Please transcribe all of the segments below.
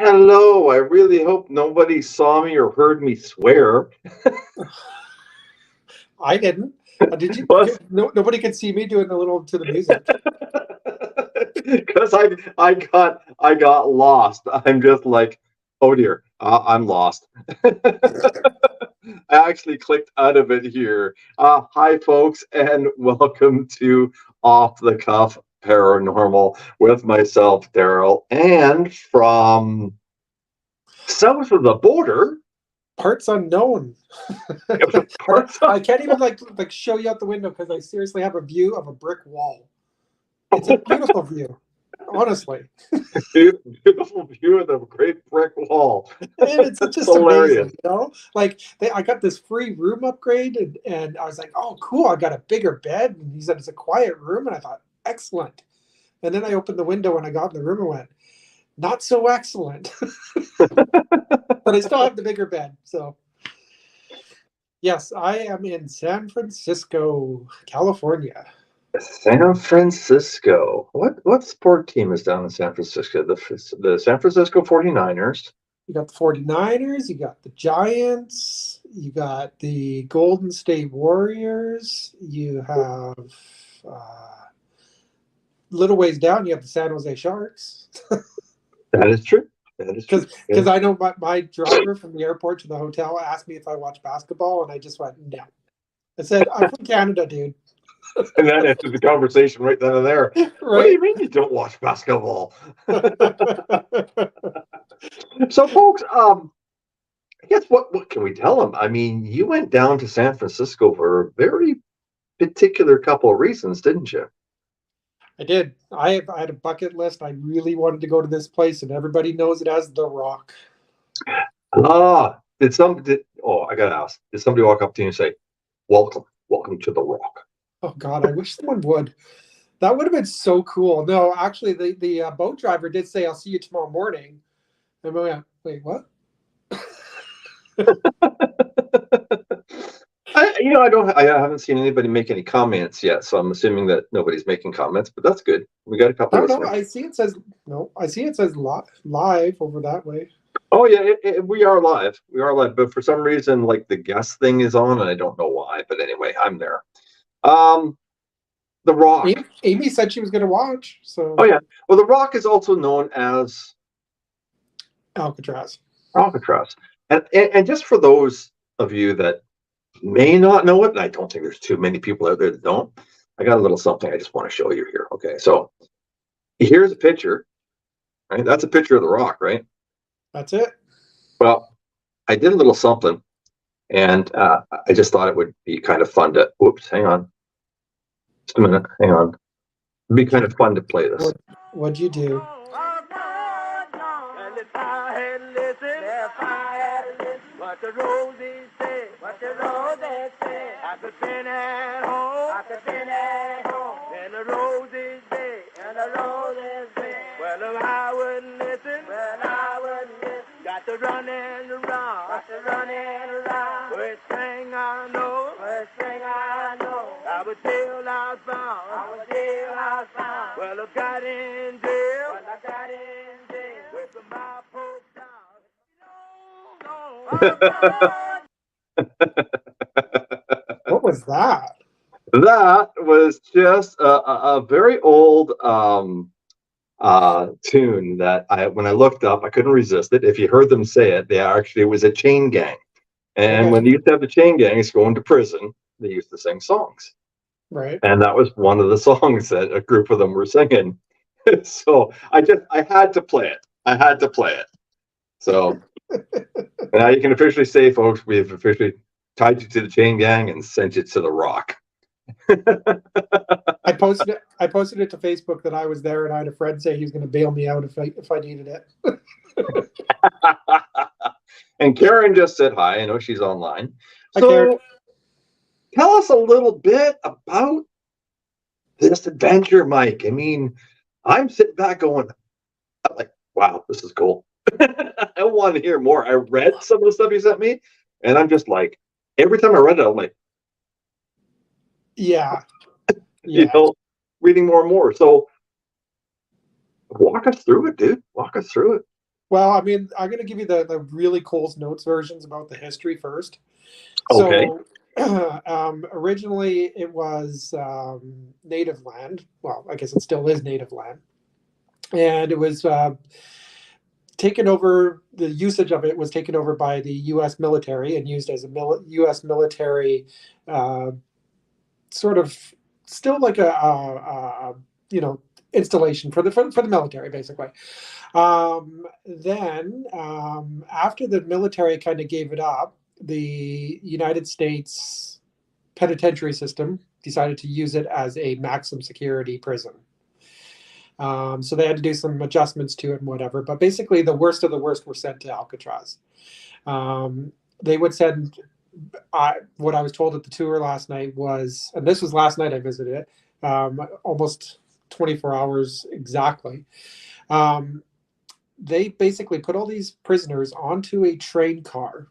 Hello, I really hope nobody saw me or heard me swear. I didn't. Did you? What? No, nobody could see me doing a little to the music. Because I got lost. I'm just like, oh dear, I'm lost. I actually clicked out of it here. Hi, folks, and welcome to Off the Cuff Paranormal with myself, Daryl, and from south of the border. Parts unknown. I can't even like show you out the window because I seriously have a view of a brick wall. It's a beautiful view, honestly. Beautiful view of the great brick wall. And it's just hilarious. Amazing, Like I got this free room upgrade, and I was like, "Oh, cool! I got a bigger bed." And he said it's a quiet room, and I thought, "Excellent." And then I opened the window and I got in the room and went, "Not so excellent." But I still have the bigger bed, so. Yes, I am in San Francisco, California. San Francisco. What sport team is down in San Francisco? The San Francisco 49ers. You got the 49ers, you got the Giants, you got the Golden State Warriors, you have little ways down, you have the San Jose Sharks. That is true. Because I know my driver from the airport to the hotel asked me if I watch basketball, and I just went, no. I said, I'm from Canada, dude. And that answers the conversation right then and there. Right? What do you mean you don't watch basketball? So, folks, I guess what can we tell them? I mean, you went down to San Francisco for a very particular couple of reasons, didn't you? I did. I had a bucket list. I really wanted to go to this place, and everybody knows it as The Rock. I gotta ask. Did somebody walk up to you and say, welcome to The Rock? Oh God, I wish someone would. That would have been so cool. No, actually, the boat driver did say, I'll see you tomorrow morning. And we went, wait, what? I haven't seen anybody make any comments yet, so I'm assuming that nobody's making comments, but that's good. We got a couple. I see it says live over that way. Oh yeah, we are live. We are live, but for some reason, like the guest thing is on, and I don't know why. But anyway, I'm there. The Rock. Amy said she was going to watch. So. Oh yeah. Well, The Rock is also known as Alcatraz. And just for those of you that may not know it, and I don't think there's too many people out there that don't, I got a little something I just want to show you here. Okay, so here's a picture. Right, that's a picture of The Rock, right? That's it. Well, I did a little something, and I just thought it would be kind of fun to. Whoops, hang on. Just a minute. Hang on. It'd be kind of fun to play this. What'd you do? What the roses say, I could been at home, and the roses say, well, if I wouldn't listen, got to running around, first thing I know, I was till I found, well, I got in jail, with my poked down. What was that? That was just a very old tune that when I looked up, I couldn't resist it. If you heard them say it, it was a chain gang. And when you used to have the chain gangs going to prison, they used to sing songs. Right. And that was one of the songs that a group of them were singing. So I had to play it. So now you can officially say, folks, we've officially tied you to the chain gang and sent you to The Rock. I posted it. I posted it to Facebook that I was there, and I had a friend say he was going to bail me out if I needed it. And Karen just said hi. I know she's online. Hi, So Karen. tell us a little bit about this adventure, Mike. I mean, I'm sitting back going, I'm like, wow, this is cool. I want to hear more. I read some of the stuff you sent me, and I'm just like, every time I read it, I'm like, Yeah, you yeah. know, reading more and more. So walk us through it, dude. Walk us through it. Well, I mean, I'm going to give you the really Coles Notes versions about the history first. Okay. So, originally it was native land. Well, I guess it still is native land, and it was taken over. The usage of it was taken over by the U.S. military and used as a U.S. military, uh, sort of still like a installation for the military, basically. Then, after the military kind of gave it up, the United States penitentiary system decided to use it as a maximum security prison. So they had to do some adjustments to it and whatever. But basically, the worst of the worst were sent to Alcatraz. They would send. What I was told at the tour last night was, and this was last night I visited it, almost 24 hours exactly. They basically put all these prisoners onto a train car,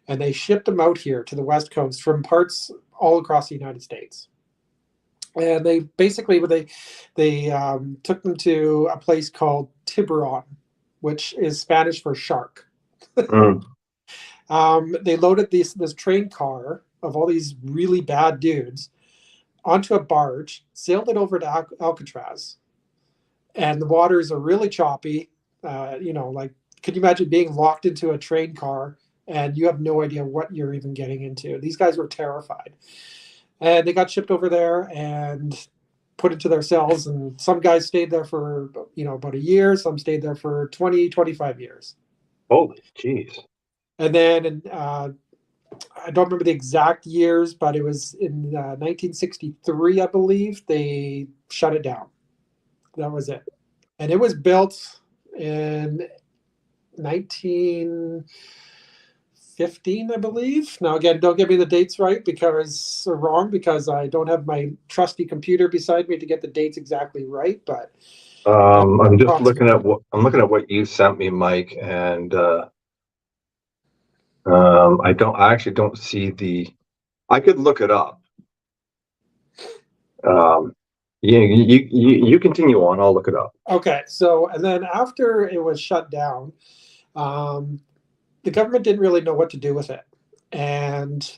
and they shipped them out here to the West Coast from parts all across the United States. And they basically they took them to a place called Tiburon, which is Spanish for shark. Mm. They loaded this train car of all these really bad dudes onto a barge, sailed it over to Alcatraz, and the waters are really choppy. Like, could you imagine being locked into a train car and you have no idea what you're even getting into? These guys were terrified. And they got shipped over there and put into their cells. And some guys stayed there for, about a year. Some stayed there for 20, 25 years. Holy jeez. And then I don't remember the exact years, but it was in 1963, I believe, they shut it down. That was it. And it was built in 1915, I believe. Now, again, don't give me the dates right because or wrong because I don't have my trusty computer beside me to get the dates exactly right. But I'm just looking at what you sent me, Mike, and I actually don't see the. I could look it up. Yeah, you continue on. I'll look it up. Okay, so and then after it was shut down, the government didn't really know what to do with it, and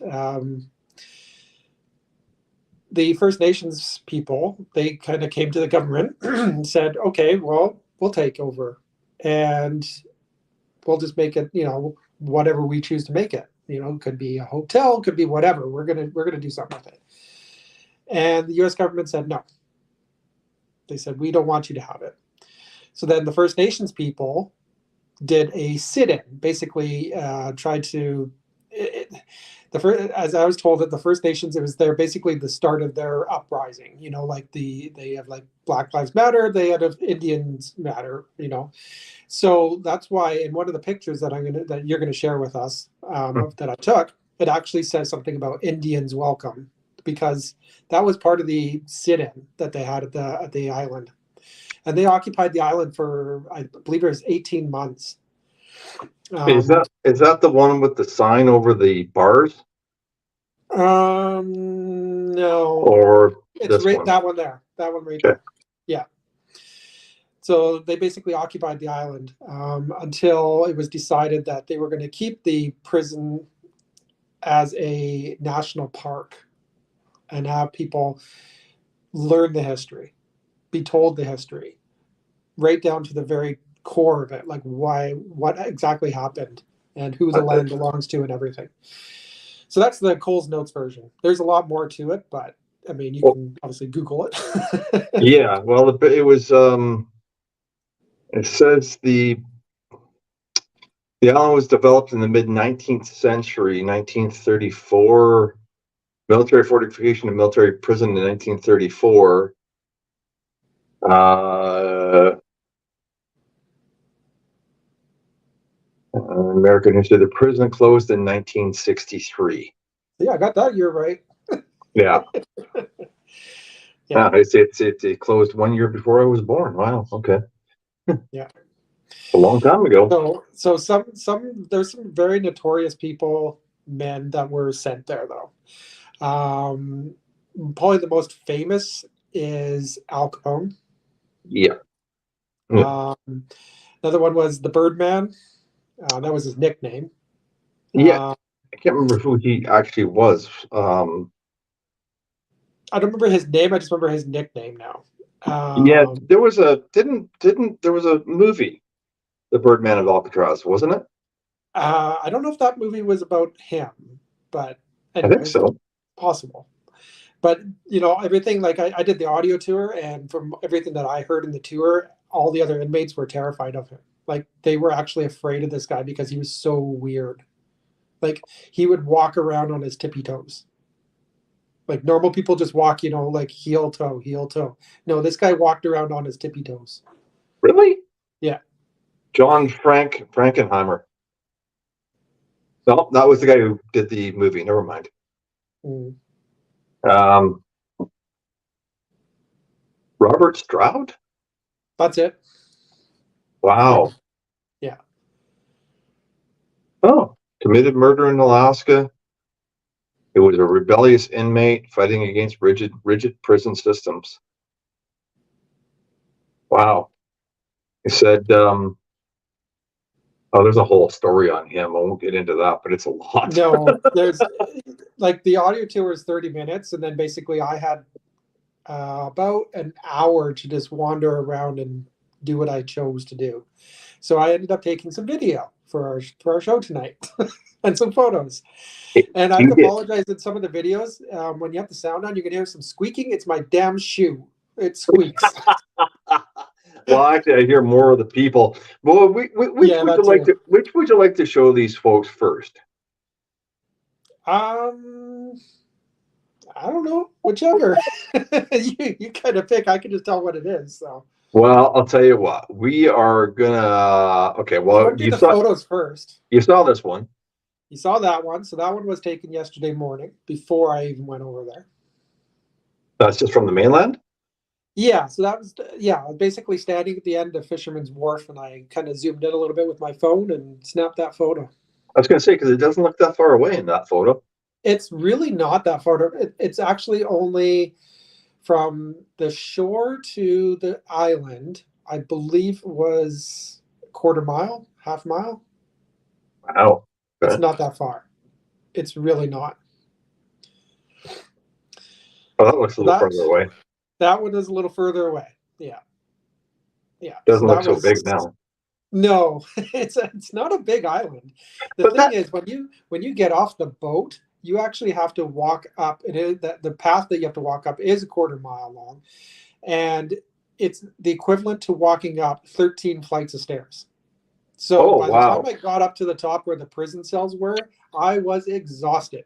the First Nations people, they kind of came to the government and said, "Okay, well, we'll take over, and we'll just make it, whatever we choose to make it. It could be a hotel, could be whatever. We're gonna do something with it." And the U.S. government said no. They said, "We don't want you to have it." So then the First Nations people did a sit-in, basically tried to. As I was told, that the First Nations, it was basically the start of their uprising. Like they have like Black Lives Matter, they had Indians Matter. So that's why in one of the pictures that you're gonna share with us that I took, it actually says something about Indians welcome because that was part of the sit-in that they had at the island, and they occupied the island for I believe it was 18 months. Is that the one with the sign over the bars? No. Or It's this right one? that one there. That one right Okay. there. Yeah. So they basically occupied the island until it was decided that they were going to keep the prison as a national park and have people learn the history, be told the history, right down to the very core of it, like what exactly happened and who the land belongs to and everything. So that's the Coles Notes version. There's a lot more to it, but I mean, you can obviously Google it. Yeah, well, it was. It says the island was developed in the mid 19th century, 1934. military fortification and military prison in 1934. American history. The prison closed in 1963. Yeah, I got that year right. Yeah. Yeah. It closed 1 year before I was born. Wow. Okay. Yeah. A long time ago. So there's some very notorious people, men that were sent there though. Probably the most famous is Al Capone. Yeah. Another one was the Birdman. That was his nickname. Yeah. I can't remember who he actually was. I don't remember his name. I just remember his nickname now. Yeah, there was a there was a movie, The Birdman of Alcatraz, wasn't it? I don't know if that movie was about him, but I think anyways, so. possible. But you know, everything like I did the audio tour, and from everything that I heard in the tour, all the other inmates were terrified of him. Like they were actually afraid of this guy because he was so weird. Like he would walk around on his tippy toes. Like normal people just walk, you know, like heel toe, heel toe. No, this guy walked around on his tippy toes. Really? Yeah. John Frankenheimer. No, that was the guy who did the movie. Never mind. Mm. Robert Stroud? That's it. Wow. Yeah. Oh, committed murder in Alaska. It was a rebellious inmate fighting against rigid prison systems. Wow. He said, there's a whole story on him. I won't get into that, but it's a lot. No, there's like the audio tour is 30 minutes, and then basically I had about an hour to just wander around and do what I chose to do. So I ended up taking some video for our show tonight and some photos. And I have to apologize in some of the videos. When you have the sound on, you can hear some squeaking. It's my damn shoe. It squeaks. Well, actually, I hear more of the people. Well, which would you like to show these folks first? I don't know. Whichever. you kind of pick. I can just tell what it is. So. Well, I'll tell you what. We are gonna. Okay. Well, you saw photos first. You saw this one. You saw that one. So that one was taken yesterday morning before I even went over there. That's just from the mainland? Yeah. So that was, I was basically standing at the end of Fisherman's Wharf, and I kind of zoomed in a little bit with my phone and snapped that photo. I was going to say, because it doesn't look that far away in that photo. It's really not that far. It's actually only from the shore to the island, I believe was a quarter mile, half mile. Wow. Okay. It's not that far. It's really not. Oh, that looks a little further away. That one is a little further away. Yeah. Yeah. Doesn't look so big now. No, it's not a big island. The thing is, when you get off the boat, you actually have to walk up. The path that you have to walk up is a quarter mile long, and it's the equivalent to walking up 13 flights of stairs. So by the time I got up to the top where the prison cells were, I was exhausted.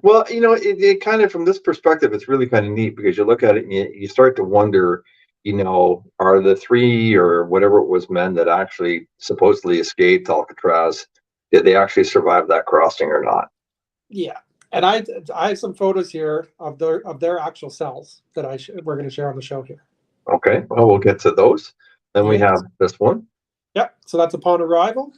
Well, you know, it kind of, from this perspective, it's really kind of neat because you look at it and you start to wonder, you know, are the 3 or whatever it was men that actually supposedly escaped Alcatraz, did they actually survive that crossing or not? Yeah. And I have some photos here of their actual cells that we're going to share on the show here. Okay. Well, we'll get to those. Then we have this one. Yep. So that's upon arrival.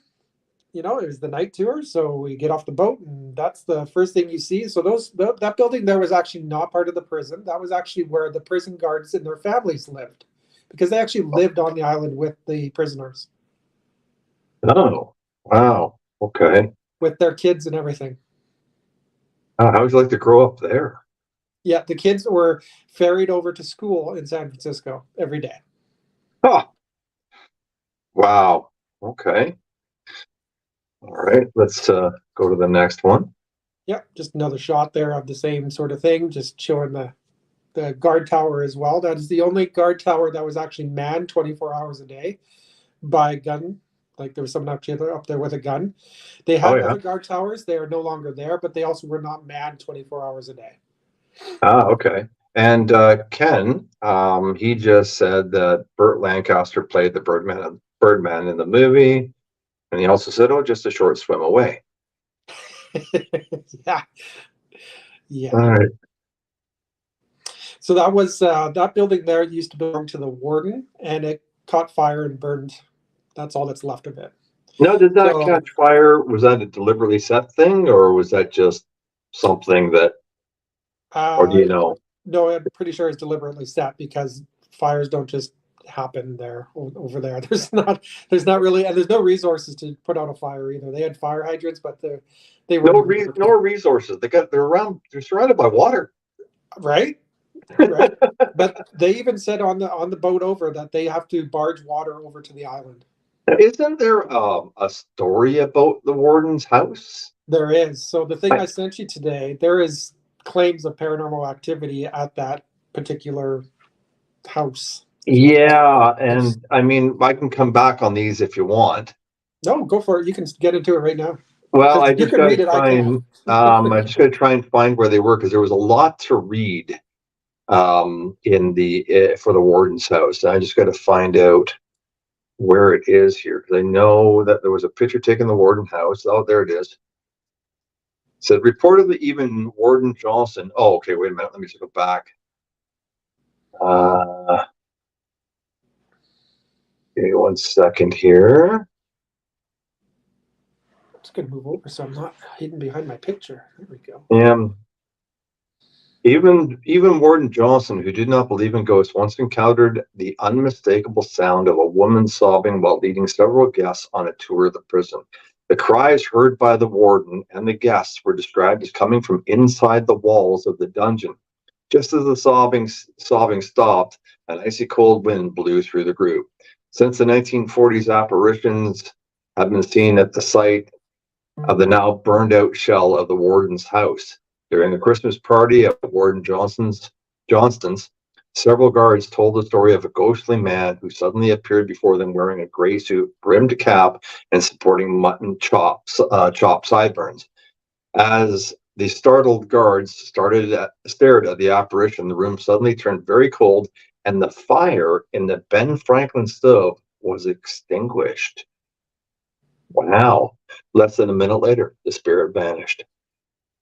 You know, it was the night tour. So we get off the boat, and that's the first thing you see. So that building there was actually not part of the prison. That was actually where the prison guards and their families lived, because they actually lived on the island with the prisoners. Oh, wow. Okay. With their kids and everything. How would you like to grow up there? Yeah, the kids were ferried over to school in San Francisco every day. Oh, wow. Okay. All right, let's go to the next one. Yeah, just another shot there of the same sort of thing, just showing the guard tower as well. That is the only guard tower that was actually manned 24 hours a day by gun Like there was someone up there with a gun. They Oh had yeah. other guard towers. They are no longer there, but they also were not manned 24 hours a day. Ah, okay. And Ken, he just said that Burt Lancaster played the Birdman in the movie, and he also said, "Oh, just a short swim away." Yeah. Yeah. All right. So that was that building there used to belong to the warden, and it caught fire and burned. That's all that's left of it. Now, did that So catch fire? Was that a deliberately set thing, or was that just something that, or do uh, you know? no, I'm pretty sure it's deliberately set because fires don't just happen there over there. There's not really, and there's no resources to put out a fire either. They had fire hydrants, but they weren't even No working. resources. They're surrounded by water. Right, right. But they even said on the boat over that they have to barge water over to the island. Isn't there a story about the warden's house? There is. So the thing I, I sent you today, there is claims of paranormal activity at that particular house. yeah, and I mean, I can come back on these if you want. No, go for it. You can get into it right now Well, because you can read it. I can't. I just got to try and find where they were because there was a lot to read in the for the warden's house. I just got to find out where it is here because I know that there was a picture taken in the warden house. Oh, there it is. It said reportedly even Warden Johnson. Oh, okay. Wait a minute. Let me just go back. Uh, give me 1 second here. Just gonna move over so I'm not hidden behind my picture. There we go. Even Warden Johnson, who did not believe in ghosts, once encountered the unmistakable sound of a woman sobbing while leading several guests on a tour of the prison. The cries heard by the warden and the guests were described as coming from inside the walls of the dungeon. Just as the sobbing stopped, an icy cold wind blew through the group. Since the 1940s, apparitions have been seen at the site of the now burned out shell of the warden's house. During a Christmas party at Warden Johnston's, several guards told the story of a ghostly man who suddenly appeared before them wearing a gray suit, brimmed cap, and sporting mutton chopped sideburns. As the startled guards stared at the apparition, the room suddenly turned very cold, and the fire in the Ben Franklin stove was extinguished. Wow. Less than a minute later, the spirit vanished.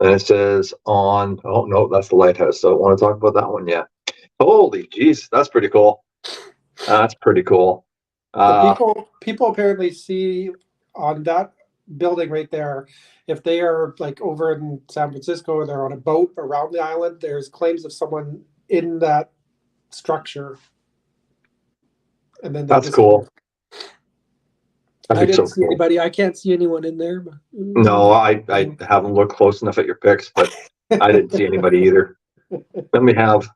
And it says oh no, that's the lighthouse. So I don't want to talk about that one yet. Holy jeez, that's pretty cool. That's pretty cool. So people apparently see on that building right there, if they are like over in San Francisco or they're on a boat around the island, there's claims of someone in that structure, and then they That's disappear. cool. That'd I be so didn't see cool. anybody. I can't see anyone in there. But, No, I haven't looked close enough at your pics, but I didn't see anybody either. Let me have.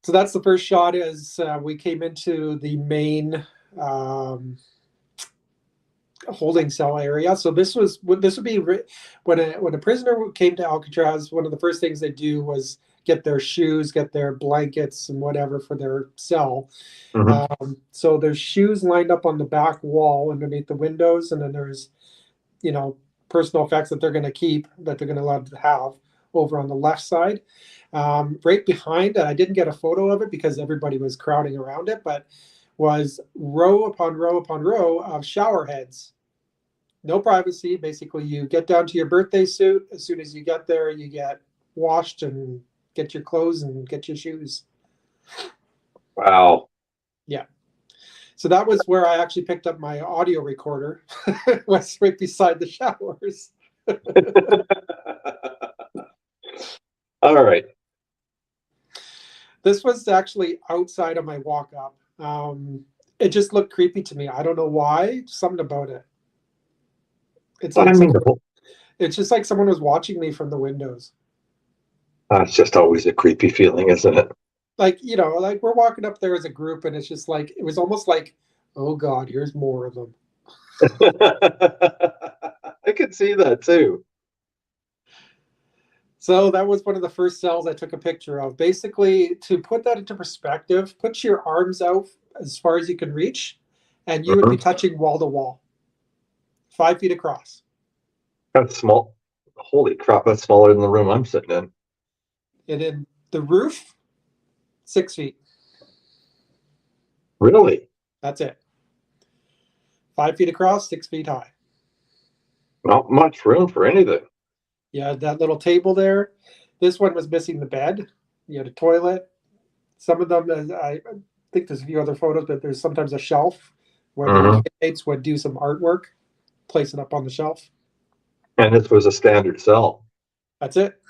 So that's the first shot. As we came into the main holding cell area. So this would be when a prisoner came to Alcatraz. One of the first things they do was get their shoes, get their blankets, and whatever for their cell. Mm-hmm. So there's shoes lined up on the back wall underneath the windows, and then there's personal effects that they're going to keep, that they're going to allow to have over on the left side. Right behind, and I didn't get a photo of it because everybody was crowding around it, but was row upon row upon row of shower heads. No privacy. Basically, you get down to your birthday suit. As soon as you get there, you get washed and get your clothes and get your shoes. Wow. Yeah. So that was where I actually picked up my audio recorder. Was right beside the showers. All right. This was actually outside of my walk up. It just looked creepy to me. I don't know why. Something about it. It's like it's just like someone was watching me from the windows. That's just always a creepy feeling, isn't it? Like, like we're walking up there as a group, and it's just like, it was almost like, oh God, here's more of them. I could see that too. So that was one of the first cells I took a picture of. Basically, to put that into perspective, put your arms out as far as you can reach and you would be touching wall to wall, 5 feet across. That's small. Holy crap, that's smaller than the room I'm sitting in. And in the roof, 6 feet. Really? That's it. 5 feet across, 6 feet high. Not much room for anything. You had that little table there. This one was missing the bed. You had a toilet. Some of them, I think there's a few other photos, but there's sometimes a shelf where the inmates would do some artwork, place it up on the shelf. And this was a standard cell. That's it.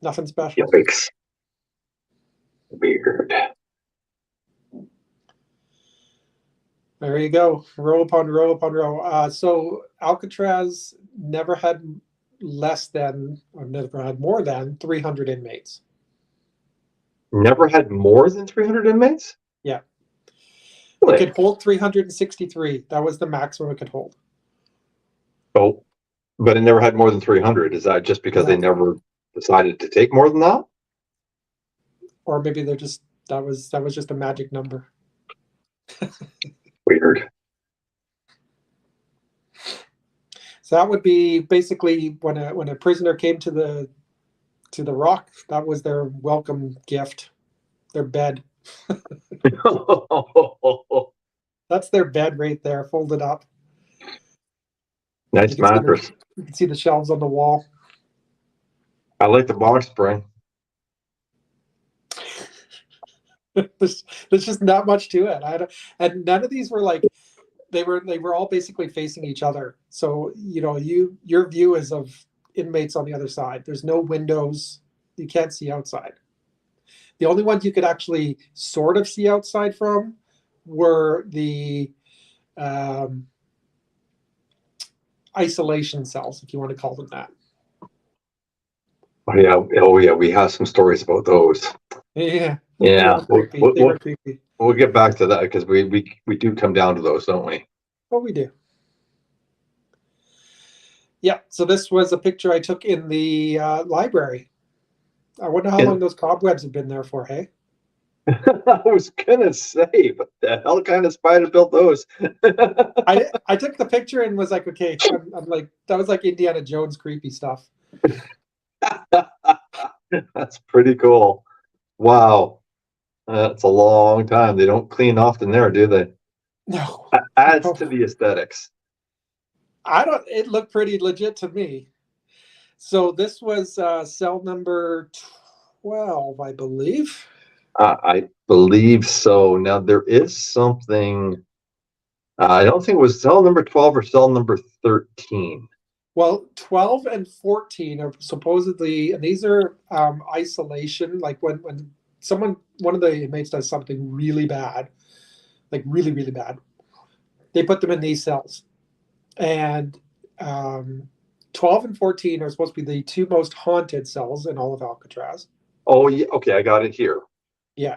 Nothing special. Yikes. Weird. There you go. Row upon row upon row. So Alcatraz never had less than, or never had more than 300 inmates. Never had more than 300 inmates? Yeah. Really? It could hold 363. That was the maximum it could hold. Oh, but it never had more than 300. Is that just because they never decided to take more than that? Or maybe they're just, that was just a magic number. Weird. So that would be basically when a prisoner came to the rock, that was their welcome gift, their bed. That's their bed right there, folded up. Nice mattress. You can see the shelves on the wall. I like the box spring. There's just not much to it. And none of these were like, they were all basically facing each other. So your view is of inmates on the other side. There's no windows. You can't see outside. The only ones you could actually sort of see outside from were the isolation cells, if you want to call them that. Oh yeah, we have some stories about those. Yeah. Yeah, they were creepy. We'll get back to that because we do come down to those, don't we? Oh, we do. Yeah, so this was a picture I took in the library. I wonder how long those cobwebs have been there for, hey? I was gonna say, what the hell kind of spider built those? I took the picture and was like, okay, I'm like, that was like Indiana Jones creepy stuff. That's pretty cool. Wow. That's a long time. They don't clean often there, do they? No. Adds to the aesthetics. It looked pretty legit to me. So this was cell number 12, I believe. I believe so. Now there is something, I don't think it was cell number 12 or cell number 13. Well, 12 and 14 are supposedly, and these are isolation, like when one of the inmates does something really bad, like really, really bad, they put them in these cells. And 12 and 14 are supposed to be the two most haunted cells in all of Alcatraz. Oh, yeah. Okay, I got it here. Yeah.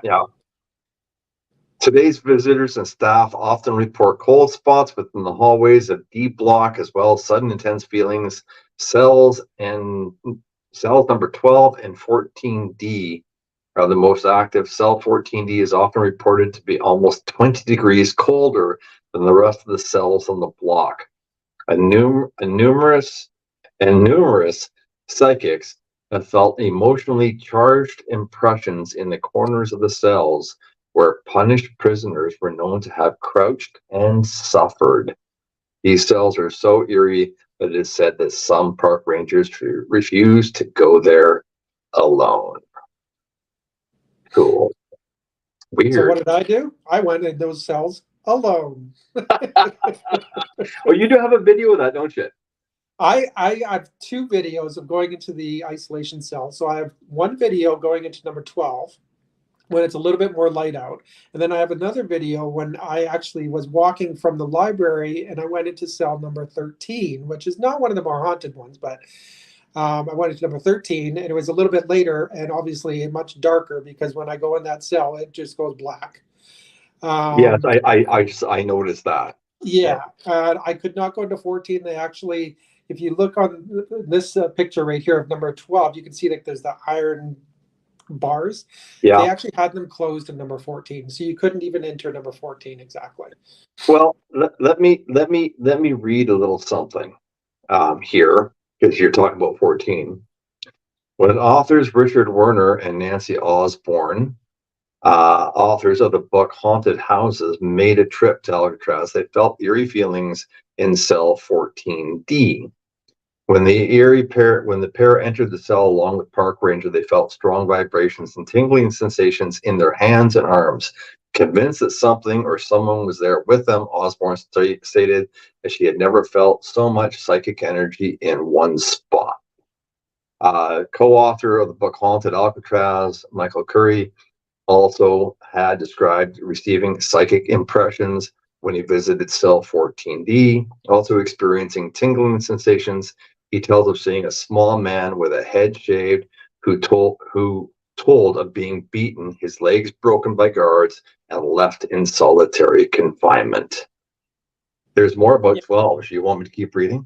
Today's visitors and staff often report cold spots within the hallways of D block, as well as sudden intense feelings. Cells number 12 and 14D are the most active. Cell 14D is often reported to be almost 20 degrees colder than the rest of the cells on the block. Numerous psychics have felt emotionally charged impressions in the corners of the cells where punished prisoners were known to have crouched and suffered. These cells are so eerie that it is said that some park rangers refuse to go there alone. Cool. Weird. So what did I do? I went in those cells alone. Well, you do have a video of that, don't you? I have two videos of going into the isolation cell. So I have one video going into number 12 when it's a little bit more light out. And then I have another video when I actually was walking from the library and I went into cell number 13, which is not one of the more haunted ones, but I went into number 13 and it was a little bit later and obviously much darker because when I go in that cell, it just goes black. Yes, I noticed that. Yeah, I could not go into 14. They actually, if you look on this picture right here of number 12, you can see like there's the iron bars. Yeah. They actually had them closed in number 14, so you couldn't even enter number 14 exactly. Well, let me read a little something here, because you're talking about 14. When authors Richard Werner and Nancy Osborne, authors of the book Haunted Houses, made a trip to Alcatraz, they felt eerie feelings in cell 14D. When the pair entered the cell along with park ranger, they felt strong vibrations and tingling sensations in their hands and arms. Convinced that something or someone was there with them, Osborne stated that she had never felt so much psychic energy in one spot. Co-author of the book Haunted Alcatraz, Michael Curry, also had described receiving psychic impressions when he visited cell 14D, also experiencing tingling sensations. He tells of seeing a small man with a head shaved who told of being beaten, his legs broken by guards, and left in solitary confinement. There's more about 12. You want me to keep reading?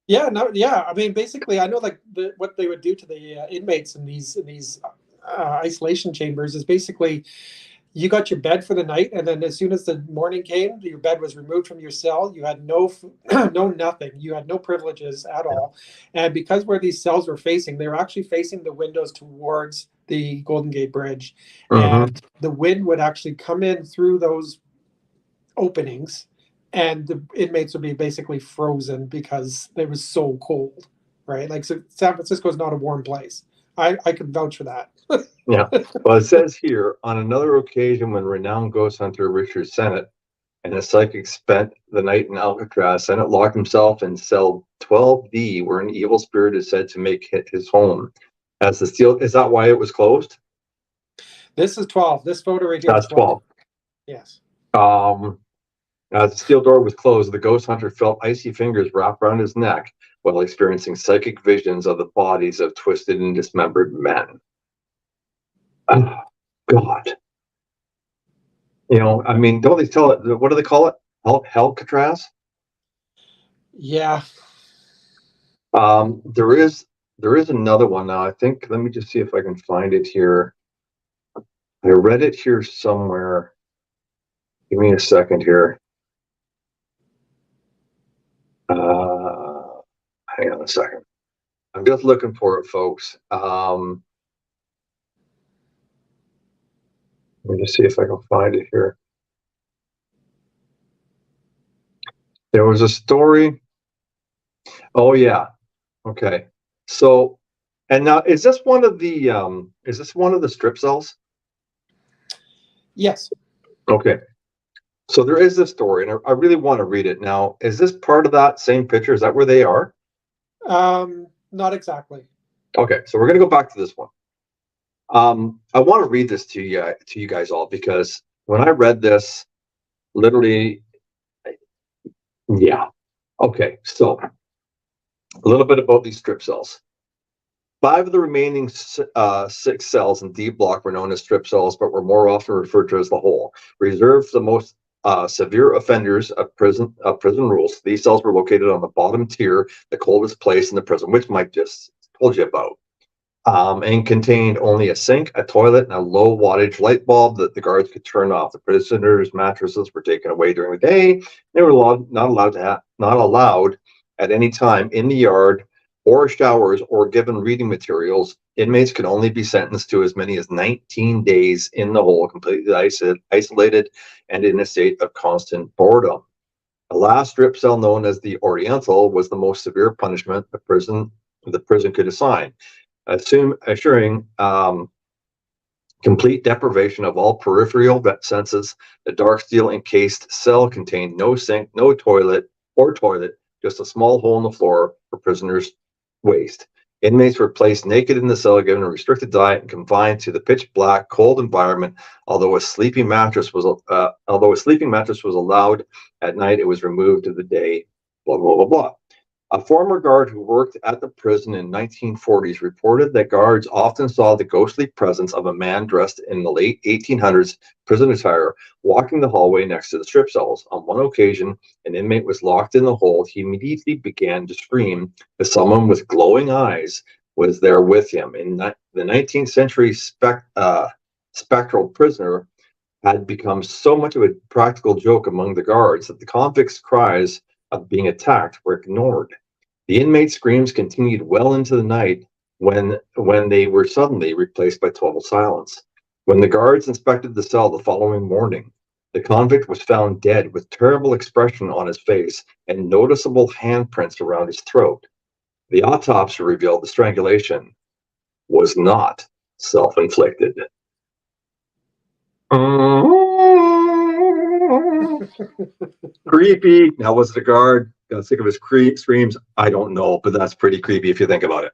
Yeah, no, yeah. I mean, basically, I know like what they would do to the inmates in these isolation chambers is basically you got your bed for the night, and then as soon as the morning came, your bed was removed from your cell. You had no no nothing. You had no privileges at all, and because where these cells were facing, they were actually facing the windows towards the Golden Gate Bridge, and the wind would actually come in through those openings, and the inmates would be basically frozen because it was so cold, right? Like, so San Francisco is not a warm place. I can vouch for that. Yeah. Well, it says here, on another occasion when renowned ghost hunter Richard Sennett and his psychic spent the night in Alcatraz, Sennett locked himself in cell 12D, where an evil spirit is said to make his home. As the steel, is that why it was closed? This is 12. This photo right here. That's 12. Yes. As the steel door was closed, the ghost hunter felt icy fingers wrap around his neck while experiencing psychic visions of the bodies of twisted and dismembered men. Oh, God. You know, I mean, don't they tell it? What do they call it? Alcatraz? Yeah. There is another one now. I think. Let me just see if I can find it here. I read it here somewhere. Give me a second here. Hang on a second. I'm just looking for it, folks. Let me just see if I can find it here. There was a story. Oh yeah. Okay. So, and now is this one of the strip cells? Yes. Okay. So there is this story, and I really want to read it. Now, is this part of that same picture? Is that where they are? Not exactly. Okay, so we're going to go back to this one. I want to read this to you guys all, because when I read this, literally, yeah. Okay, so a little bit about these strip cells. 5 of the remaining 6 cells in D block were known as strip cells, but were more often referred to as the hole. Reserved for the most severe offenders of prison rules. These cells were located on the bottom tier, the coldest place in the prison, which Mike just told you about, and contained only a sink, a toilet, and a low wattage light bulb that the guards could turn off. The prisoners' mattresses were taken away during the day. They were not allowed at any time in the yard or showers, or given reading materials. Inmates could only be sentenced to as many as 19 days in the hole, completely isolated and in a state of constant boredom. The last strip cell, known as the Oriental, was the most severe punishment the prison could assign, assuring complete deprivation of all peripheral senses. The dark steel encased cell contained no sink, no toilet, just a small hole in the floor for prisoners' waste. Inmates were placed naked in the cell, given a restricted diet, and confined to the pitch black, cold environment. Although a sleeping mattress was allowed at night, it was removed of the day. Blah blah blah blah. A former guard who worked at the prison in 1940s reported that guards often saw the ghostly presence of a man dressed in the late 1800s prison attire walking the hallway next to the strip cells. On one occasion, an inmate was locked in the hole. He immediately began to scream to someone with glowing eyes was there with him. In the 19th century, spectral prisoner had become so much of a practical joke among the guards that the convicts' cries of being attacked were ignored. The inmates' screams continued well into the night when they were suddenly replaced by total silence. When the guards inspected the cell the following morning, the convict was found dead with terrible expression on his face and noticeable handprints around his throat. The autopsy revealed the strangulation was not self-inflicted. Creepy. Now, was the guard got sick of his screams? I don't know, but that's pretty creepy if you think about it.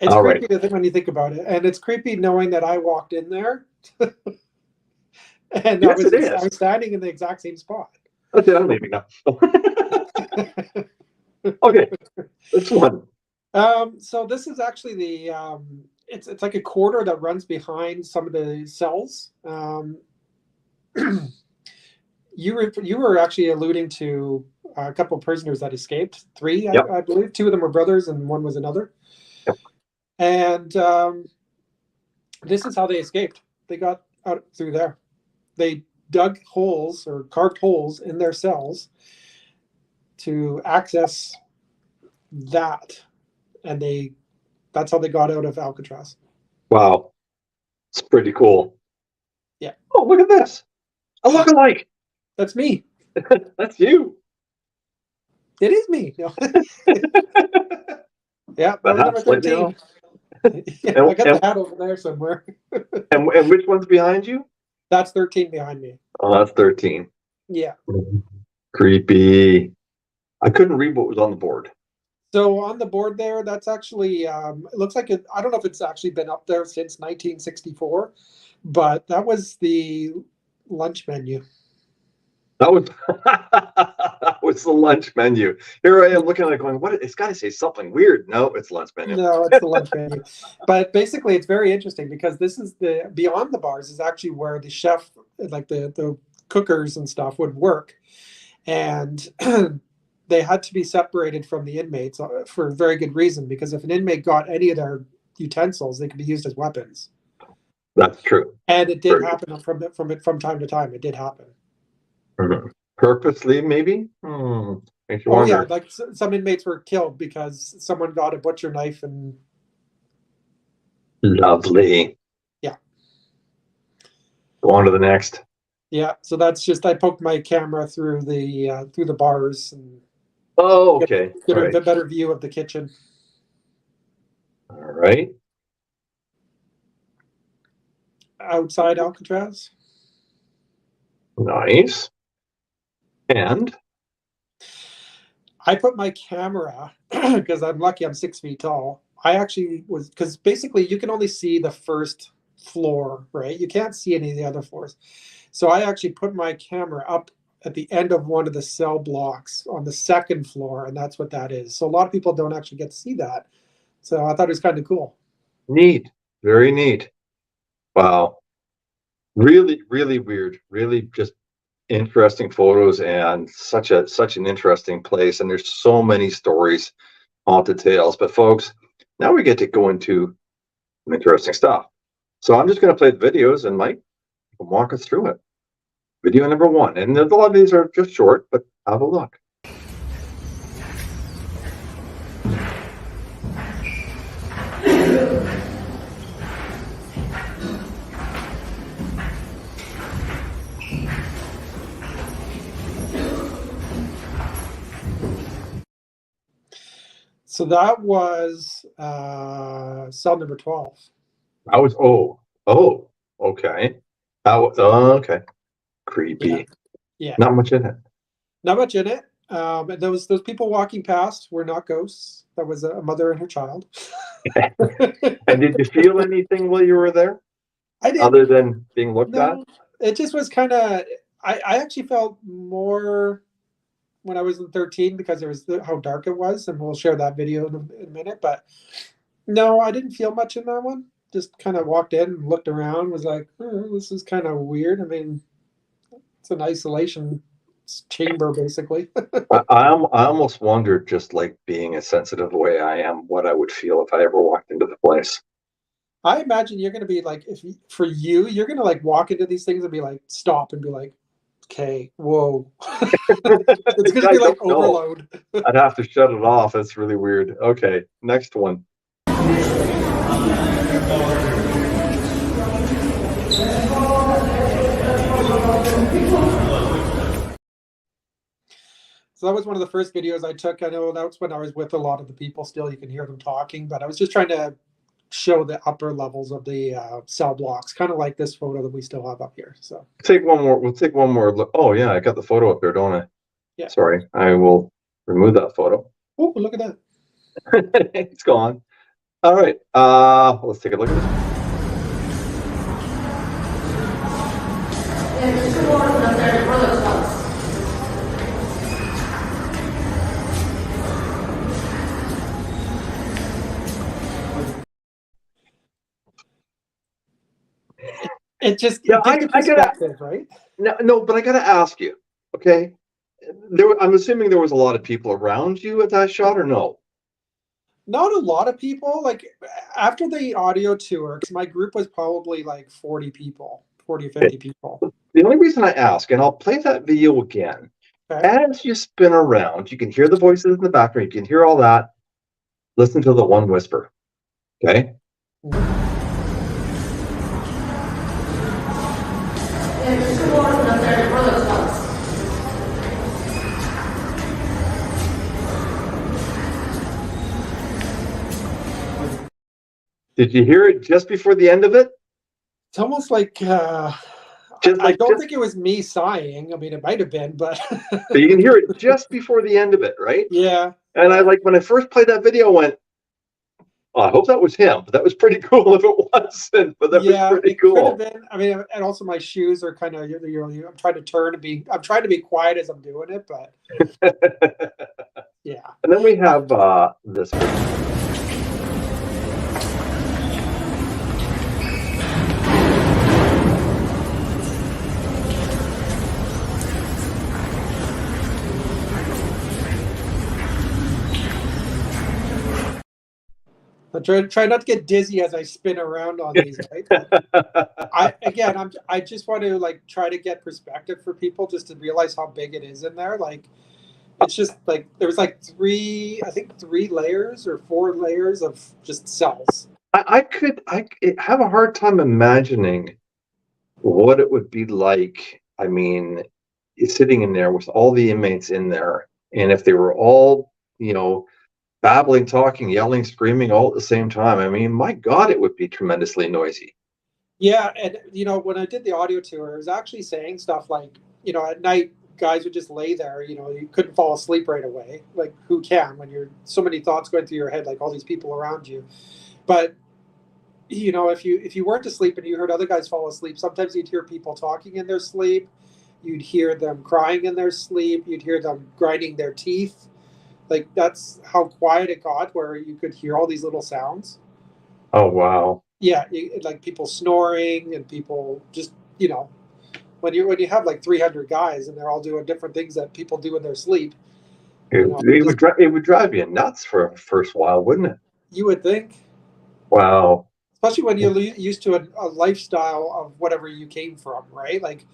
It's All creepy right. to think when you think about it, and it's creepy knowing that I walked in there, and Yes, it I is. was standing in the exact same spot. That's it. I'm leaving now. Okay, this one. So this is actually the it's like a corridor that runs behind some of the cells. You were actually alluding to a couple of prisoners that escaped. Three, Yep. I believe. Two of them were brothers, and one was another. Yep. And this is how they escaped. They got out through there. They dug holes or carved holes in their cells to access that, and that's how they got out of Alcatraz. Wow, it's pretty cool. Yeah. Oh, look at this. A lookalike. That's me. That's you. It is me. No. Yeah, The we're number hat's lit now. 13. Yeah, I got the hat over there somewhere. And which one's behind you? That's 13 behind me. Oh, that's 13. Yeah. Creepy. I couldn't read what was on the board. So on the board there, that's actually it looks like I don't know if it's actually been up there since 1964, but that was the lunch menu. That was that was the lunch menu. Here I am looking at it going, what? It's got to say something weird. No, it's lunch menu. No, it's the lunch menu. But basically, it's very interesting because this is the beyond the bars is actually where the chef, like the cookers and stuff, would work, and they had to be separated from the inmates for a very good reason. Because if an inmate got any of their utensils, they could be used as weapons. That's true. And it did happen from time to time. It did happen. Mm-hmm. Purposely, maybe? Makes you Oh wonder. yeah, like some inmates were killed because someone got a butcher knife and. Lovely. Yeah. Go on to the next. Yeah, so that's just I poked my camera through the bars and. Oh, okay. Get Right. a better view of the kitchen. All right. Outside Alcatraz. Nice. And I put my camera because I'm lucky I'm 6 feet tall. I actually was because basically you can only see the first floor, right? You can't see any of the other floors. So I actually put my camera up at the end of one of the cell blocks on the second floor, and that's what that is. So a lot of people don't actually get to see that. So I thought it was kind of cool. neat. Very neat. Wow. Really, really weird. Really just interesting photos and such an interesting place. And there's so many stories, haunted tales. But folks, now we get to go into some interesting stuff. So I'm just going to play the videos and Mike will walk us through it. Video number 1. And a lot of these are just short, but have a look. So that was cell number 12. That was okay. Okay. Creepy. Yeah. Not much in it. Not much in it. And those people walking past were not ghosts. That was a mother and her child. And did you feel anything while you were there? I did. Other than being looked at? No, it just was kind of. I actually felt more when I was in 13 because it was how dark it was, and we'll share that video in a minute. But no, I didn't feel much in that one. Just kind of walked in and looked around. Was like, this is kind of weird. I mean, it's an isolation chamber, basically. I almost wondered, just like being as sensitive the way I am, what I would feel if I ever walked into the place. I imagine you're going to be like, for you, you're going to like walk into these things and be like, stop and be like, okay, whoa. It's going to I be like don't know. overload. I'd have to shut it off. That's really weird. Okay, next one. So that was one of the first videos I took. I know that was when I was with a lot of the people still. You can hear them talking, but I was just trying to show the upper levels of the cell blocks, kind of like this photo that we still have up here. So Take one more. We'll take one more look. Oh yeah, I got the photo up there, don't I? Yeah. Sorry, I will remove that photo. Oh, look at that. It's gone. All right. Let's take a look at this. It just Yeah, gives you perspective, right? No, but I got to ask you. Okay, I'm assuming there was a lot of people around you at that shot, or no? Not a lot of people. Like after the audio tour, because my group was probably like 40 people, 40 or 50 people. The only reason I ask, and I'll play that video again, Okay. as you spin around, you can hear the voices in the background. You can hear all that. Listen to the one whisper. Okay. Did you hear it just before the end of it? It's almost like I don't think it was me sighing. I mean, it might have been, but so you can hear it just before the end of it, right? Yeah. And I when I first played that video, I went, oh, I hope that was him. But that was pretty cool if it wasn't. But that was pretty cool. Could have been. I mean, and also my shoes are kind of. I'm trying to turn to be. I'm trying to be quiet as I'm doing it, but yeah. And then we have this. I try not to get dizzy as I spin around on these. Right? I just want to like try to get perspective for people just to realize how big it is in there. Like, it's just like there was like three layers or 4 layers of just cells. I have a hard time imagining what it would be like. I mean, sitting in there with all the inmates in there, and if they were all, babbling, talking, yelling, screaming all at the same time. I mean, my God, it would be tremendously noisy. Yeah, and when I did the audio tour, I was actually saying stuff like, at night guys would just lay there, you couldn't fall asleep right away. Like, who can when you're so many thoughts going through your head, like all these people around you. But if you weren't asleep and you heard other guys fall asleep, sometimes you'd hear people talking in their sleep, you'd hear them crying in their sleep, you'd hear them grinding their teeth. Like, that's how quiet it got, where you could hear all these little sounds. Oh, wow. Yeah, like people snoring and people just, when you have like 300 guys and they're all doing different things that people do in their sleep. It would drive you nuts for a first while, wouldn't it? You would think. Wow. Especially when you're used to a lifestyle of whatever you came from, right? Like,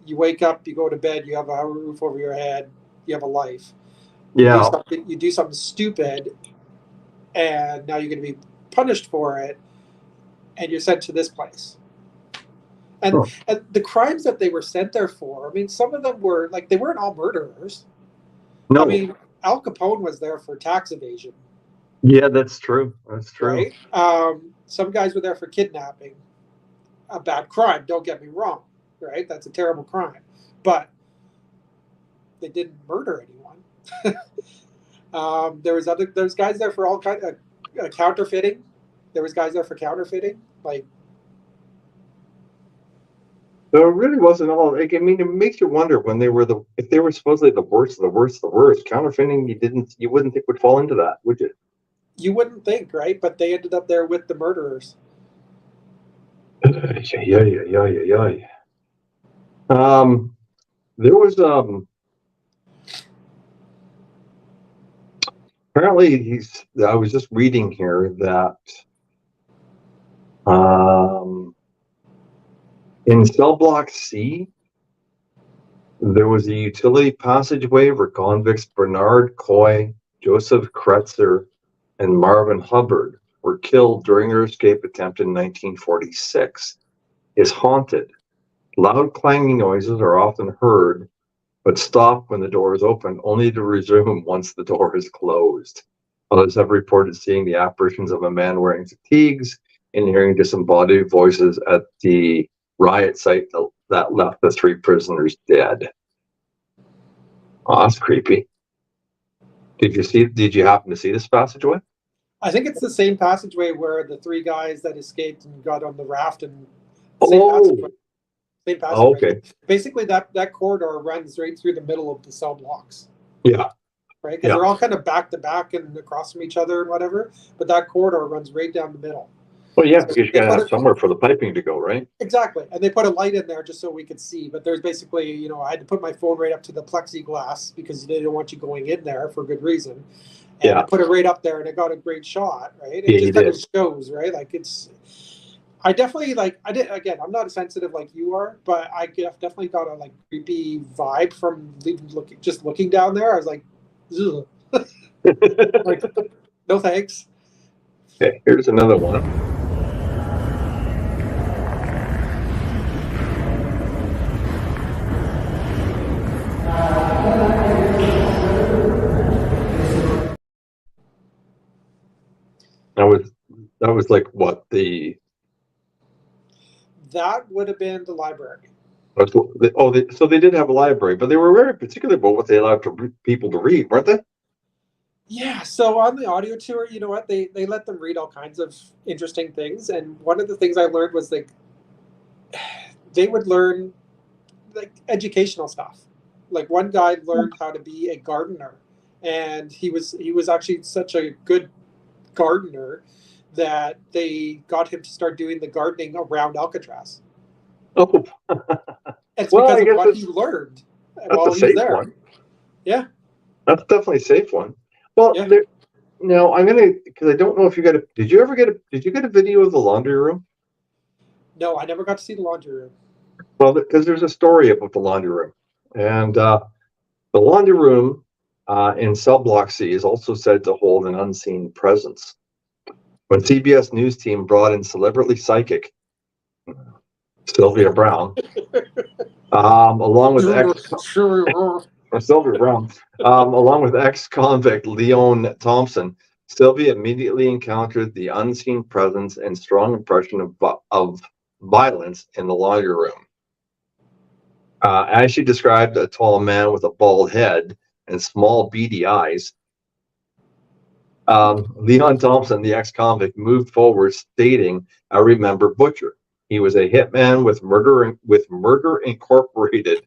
you wake up, you go to bed, you have a roof over your head, you have a life. Yeah. You do something stupid, and now you're going to be punished for it, and you're sent to this place. And the crimes that they were sent there for, I mean, some of them were, like, they weren't all murderers. No. I mean, Al Capone was there for tax evasion. Yeah, that's true. That's true. Right? Some guys were there for kidnapping. A bad crime, don't get me wrong, right? That's a terrible crime. But they didn't murder anyone. There's guys there for all kind of counterfeiting. There was guys there for counterfeiting. Like, so it really wasn't all. Like, I mean, it makes you wonder when if they were supposedly the worst of the worst of the worst. Counterfeiting, you wouldn't think would fall into that, would you? You wouldn't think, right? But they ended up there with the murderers. Yeah. There was apparently I was just reading here that in cell block C, there was a utility passageway where convicts Bernard Coy, Joseph Kretzer, and Marvin Hubbard were killed during their escape attempt in 1946. Is haunted. Loud clanging noises are often heard, but stop when the door is opened, only to resume once the door is closed. Others have reported seeing the apparitions of a man wearing fatigues and hearing disembodied voices at the riot site that left the 3 prisoners dead. Oh, that's creepy. Did you happen to see this passageway? I think it's the same passageway where the 3 guys that escaped and got on the raft and Oh, same passageway. oh, okay. Basically, that corridor runs right through the middle of the cell blocks. Yeah. Right? Because they're all kind of back to back and across from each other and whatever, but that corridor runs right down the middle. Well, yeah, because you got to have somewhere for the piping to go, right? Exactly. And they put a light in there just so we could see. But there's basically, I had to put my phone right up to the plexiglass because they didn't want you going in there for good reason. And I put it right up there and it got a great shot, right? It just kind of shows, right? Like I definitely I'm not as sensitive like you are, but I definitely got a creepy vibe from looking down there. I was like, like, no thanks. Okay, here's another one. That was like what that would have been the library. So they did have a library, but they were very particular about what they allowed people to read, weren't they? Yeah, so on the audio tour, you know what, they let them read all kinds of interesting things, and one of the things I learned was they would learn educational stuff. Like one guy learned how to be a gardener, and he was actually such a good gardener that they got him to start doing the gardening around Alcatraz. Oh, it's because of what he learned while he was there. One. Yeah, that's definitely a safe one. Well, yeah. Now I'm gonna, because I don't know if you got did you get a video of the laundry room? No, I never got to see the laundry room. Well, because there's a story about the laundry room, and the laundry room in cell block C is also said to hold an unseen presence. When CBS News team brought in celebrity psychic Sylvia Brown, along with ex-convict Leon Thompson, Sylvia immediately encountered the unseen presence and strong impression of violence in the laundry room. As she described, a tall man with a bald head and small beady eyes. Leon Thompson, the ex-convict, moved forward, stating, "I remember Butcher. He was a hitman with Murder Incorporated.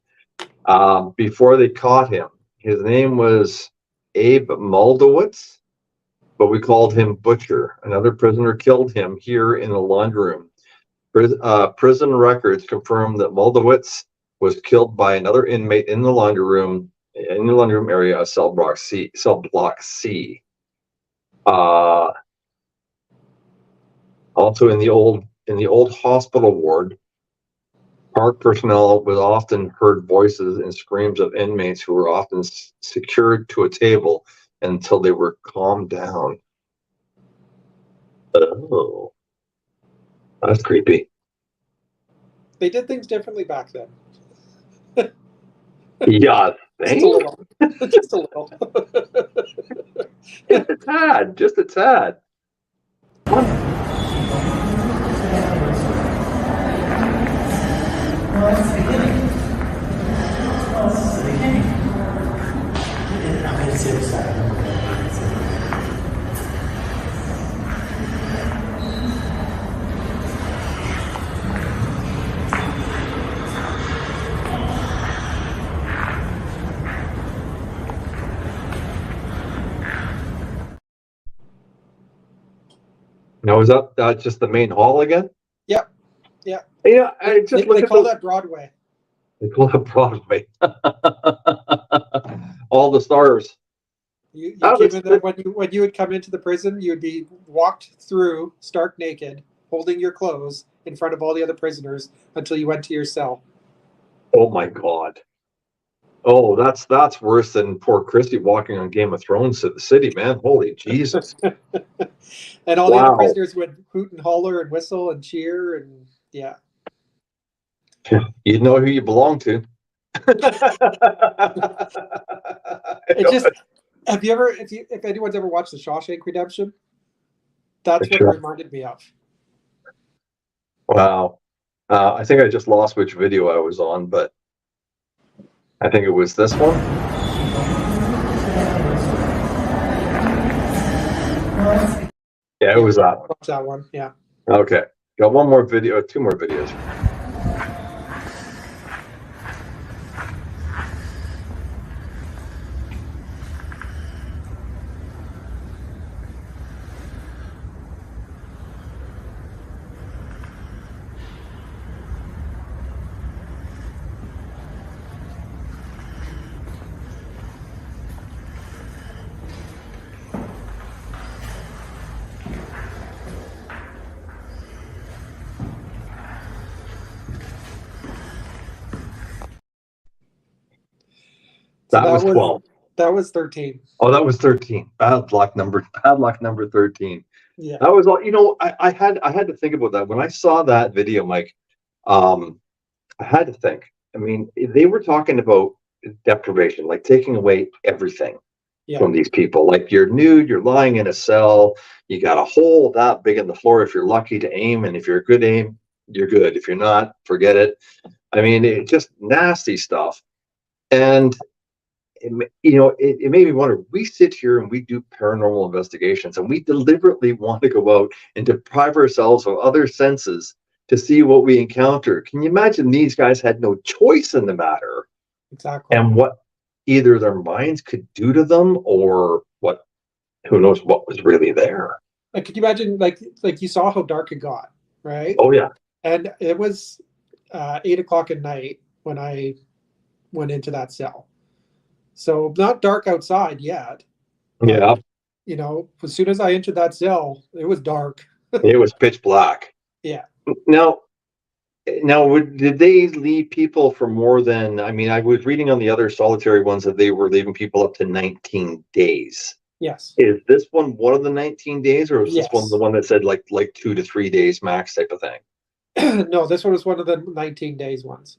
Before they caught him, his name was Abe Moldowitz, but we called him Butcher. Another prisoner killed him here in the laundry room. Prison records confirm that Moldowitz was killed by another inmate in the laundry room area of cell block C. Also in the old hospital ward, park personnel would often heard voices and screams of inmates who were often secured to a table until they were calmed down. Oh, that's creepy. They did things differently back then. Yeah, just a little. Just a little. Just a tad. Just a tad. Well, it's the beginning. Well, this is the beginning. I'm going to see the side. Now, is that just the main hall again? Yep. Yeah. Yeah, I just they call that Broadway. They call it Broadway. All the stars. You Oh, came in there when you would come into the prison, you'd be walked through stark naked, holding your clothes in front of all the other prisoners until you went to your cell. oh my God. Oh, that's worse than poor Christy walking on Game of Thrones to the city, man. Holy Jesus. And all the other Wow. prisoners would hoot and holler and whistle and cheer and yeah. You know who you belong to. It just have you ever if anyone's ever watched the Shawshank Redemption, that's what it Sure. reminded me of. Wow. I think I just lost which video I was on, but I think it was this one. Yeah, it was that one. Watch that one, yeah. Okay. Got one more video, two more videos. So That was 12. That was 13. Oh, that was 13. Bad luck number 13. Yeah. That was all, I had to think about that. When I saw that video, Mike, I had to think. I mean, they were talking about deprivation, like taking away everything from these people. Like you're nude, you're lying in a cell, you got a hole that big in the floor if you're lucky to aim, and if you're a good aim, you're good. If you're not, forget it. I mean, it's just nasty stuff. And it made me wonder. We sit here and we do paranormal investigations, and we deliberately want to go out and deprive ourselves of other senses to see what we encounter. Can you imagine these guys had no choice in the matter? Exactly. And what either their minds could do to them, or what, who knows what was really there. Like, could you imagine, like you saw how dark it got, right? Oh yeah. And it was 8 o'clock at night when I went into that cell. So not dark outside yet. Yeah. As soon as I entered that cell, it was dark. It was pitch black. Yeah. Now, did they leave people for more than? I mean, I was reading on the other solitary ones that they were leaving people up to 19 days. Yes. Is this one of the 19 days, or is this one Yes. the one that said like 2 to 3 days max type of thing? No, this one was one of the 19 days ones.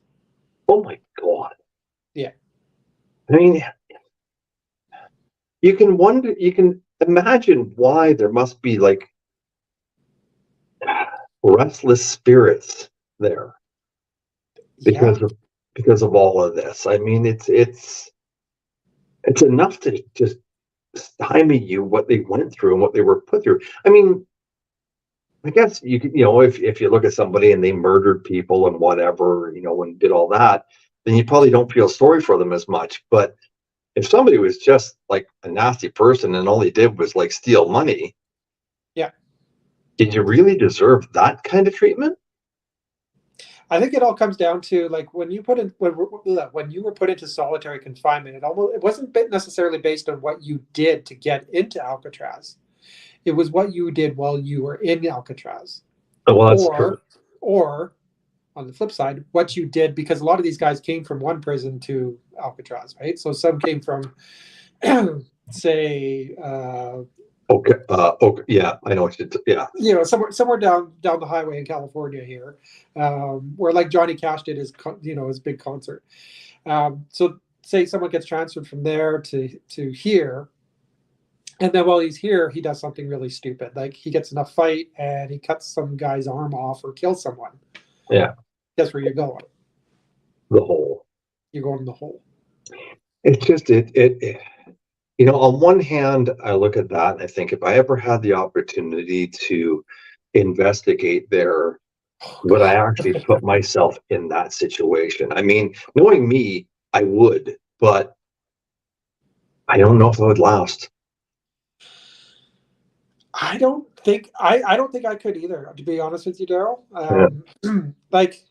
Oh my God. Yeah. I mean, you can imagine why there must be like restless spirits there because of all of this. I mean, it's enough to just stymie you what they went through and what they were put through. I mean, I guess you could, if you look at somebody and they murdered people and whatever, and did all that, then you probably don't feel sorry for them as much. But if somebody was just like a nasty person and all he did was like steal money, did you really deserve that kind of treatment? I think it all comes down to like when you were put into solitary confinement, it wasn't necessarily based on what you did to get into Alcatraz. It was what you did while you were in Alcatraz. Well, that's true. Or on the flip side, what you did, because a lot of these guys came from one prison to Alcatraz, right? So some came from, say, okay, yeah, I know what you. Yeah, somewhere down the highway in California here, where like Johnny Cash did his big concert. So say someone gets transferred from there to here, and then while he's here, he does something really stupid, like he gets in a fight and he cuts some guy's arm off or kills someone. Yeah. Guess where you're going? The hole. You're going in the hole. It's just on one hand, I look at that and I think if I ever had the opportunity to investigate there, would I actually put myself in that situation? I mean, knowing me, I would, but I don't know if it would last. I don't think I could either, to be honest with you, Daryl. Like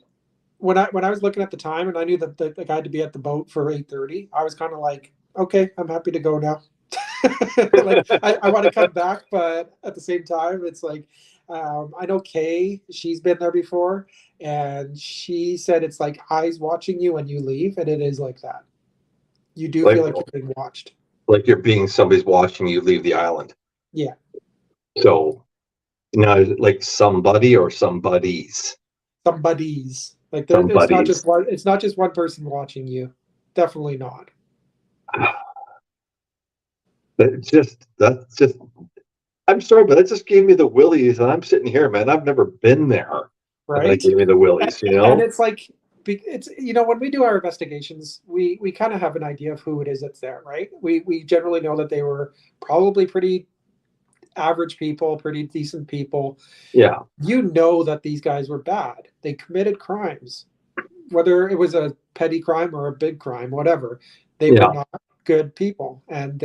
when I was looking at the time and I knew that the guy had to be at the boat for 8:30, I was kind of like, okay, I'm happy to go now. Like I want to come back, but at the same time, it's like I know Kay, she's been there before, and she said it's like eyes watching you when you leave, and it is like that. You do Like feel like you're being watched. like you're being somebody's watching you leave the island. Yeah, So now, is it like somebody or somebody's? somebody's like it's not Somebody's. just one. It's not just one person watching you. Definitely not. That's just. I'm sorry, but that just gave me the willies, and I'm sitting here, man. I've never been there, and that Right? gave me the willies. And it's like it's when we do our investigations, we kind of have an idea of who it is that's there, right? We generally know that they were probably pretty average people, pretty decent people. Yeah, You know that these guys were bad. They committed crimes, whether it was a petty crime or a big crime, whatever. They were yeah, not good people, and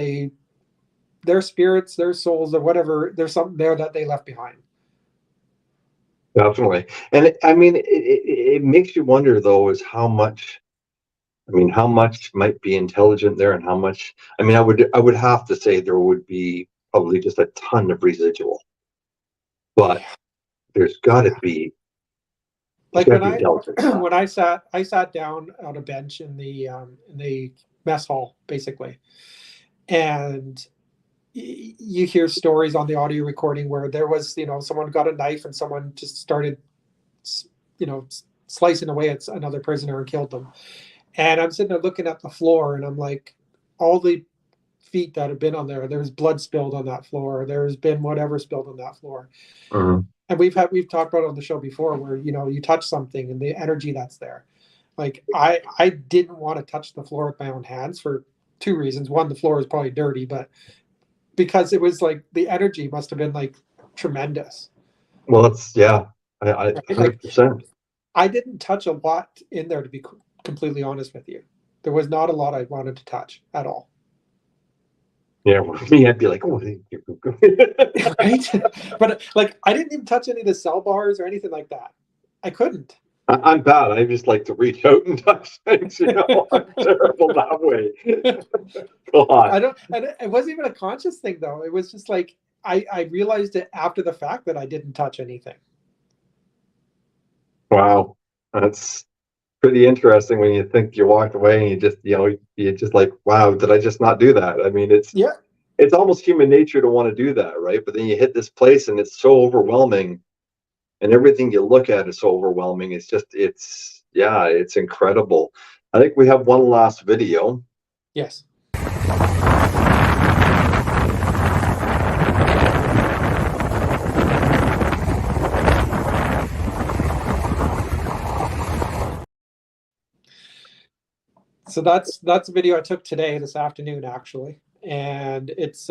their spirits, their souls, or whatever, there's something there that they left behind. definitely. And I mean, it makes you wonder, though, is how much. I mean, how much might be intelligent there, and how much. I mean, I would have to say there would be probably just a ton of residual, but there's got to Yeah. be. Like when Intelligence. when I sat down on a bench in the mess hall basically, and you hear stories on the audio recording where there was someone got a knife and someone just started slicing away at another prisoner and killed them. And I'm sitting there looking at the floor, and I'm like, all the feet that have been on there's blood spilled on that floor, there's been whatever spilled on that floor. Mhm. And we've talked about it on the show before where you touch something and the energy that's there. Like I didn't want to touch the floor with my own hands for two reasons. One, the floor is probably dirty, but because it was like the energy must have been like tremendous. Well, that's yeah. I Right? Like 100%. I didn't touch a lot in there, to be completely honest with you. There was not a lot I wanted to touch at all. Yeah, well, me, I'd be like, oh, Right? But like I didn't even touch any of the cell bars or anything like that. I couldn't. I'm bad. I just like to reach out and touch things. I'm terrible that way. I God, don't. And it wasn't even a conscious thing though. It was just like I realized it after the fact that I didn't touch anything. wow, that's pretty interesting when you think you walked away and you just like, wow, did I just not do that? I mean, Yeah. it's almost human nature to want to do that, right? But then you hit this place and it's so overwhelming, and everything you look at is so overwhelming. It's incredible. I think we have one last video. Yes. So that's a video I took today, this afternoon, actually, and it's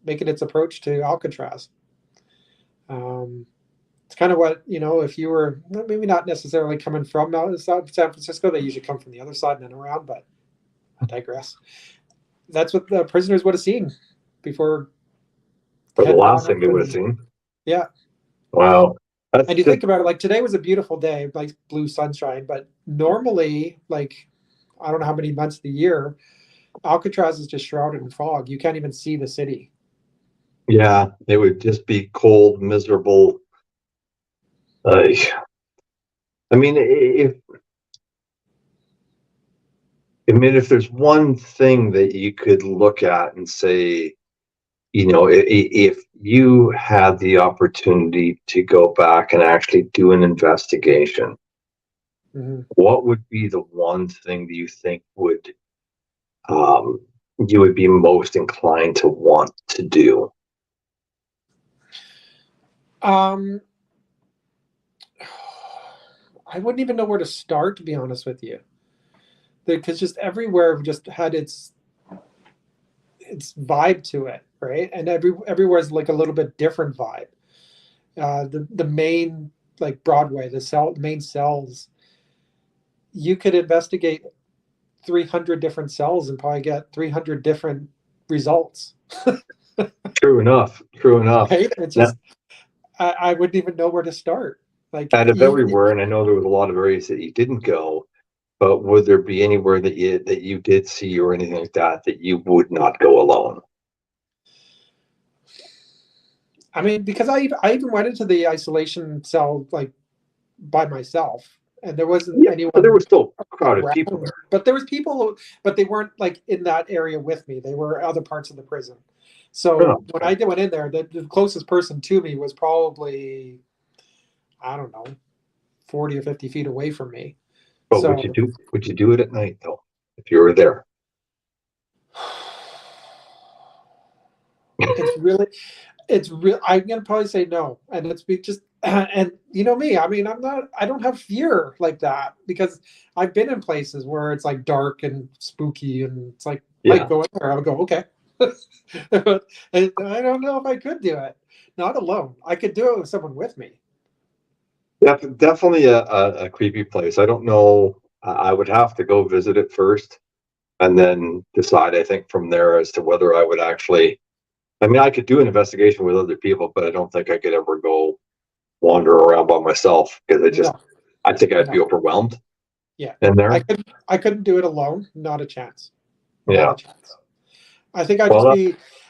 making its approach to Alcatraz. It's kind of what if you were maybe not necessarily coming from San Francisco, they usually come from the other side and then around, but I digress. That's what the prisoners would have seen before. Or the heading last on thing up they would have and- seen. Yeah, Wow. That's and you just, think about it, like today was a beautiful day, like blue sunshine, but normally, like I don't know how many months of the year, Alcatraz is just shrouded in fog. You can't even see the city. yeah, it would just be cold, miserable. I mean, if there's one thing that you could look at and say, if you had the opportunity to go back and actually do an investigation, Mhm. what would be the one thing that you think you would be most inclined to want to do? Um, I wouldn't even know where to start, to be honest with you, because just everywhere just had its vibe to it, right? And everywhere is like a little bit different vibe. The main like Broadway, the main cells, you could investigate 300 different cells and probably get 300 different results. True enough. True enough. Right? It's Now, just I wouldn't even know where to start. Like out of everywhere, and I know there was a lot of areas that you didn't go, but would there be anywhere that you did see or anything like that you would not go alone? I mean, because I even went into the isolation cell like by myself, and there wasn't Yeah, but there anyone were still crowded people around. there. But there was people, but they weren't like in that area with me. They were other parts of the prison. So Oh, when okay. I went in there, the closest person to me was probably, I don't know, 40 or 50 feet away from me. But So would you do it at night though, if you were there? it's really, it's real. I'm gonna probably say no, and it's be just and you know me. I mean, I don't have fear like that because I've been in places where it's like dark and spooky, and it's like I Yeah, go in there, I would go okay, but I don't know if I could do it. Not alone. I could do it with someone with me. definitely a creepy place. I don't know. I would have to go visit it first and then decide, I think, from there as to whether I would actually. I mean, I could do an investigation with other people, but I don't think I could ever go wander around by myself because No, I think I'd be no, overwhelmed yeah. in there. I couldn't do it alone. Not a chance. Not Yeah. a chance. I think Well,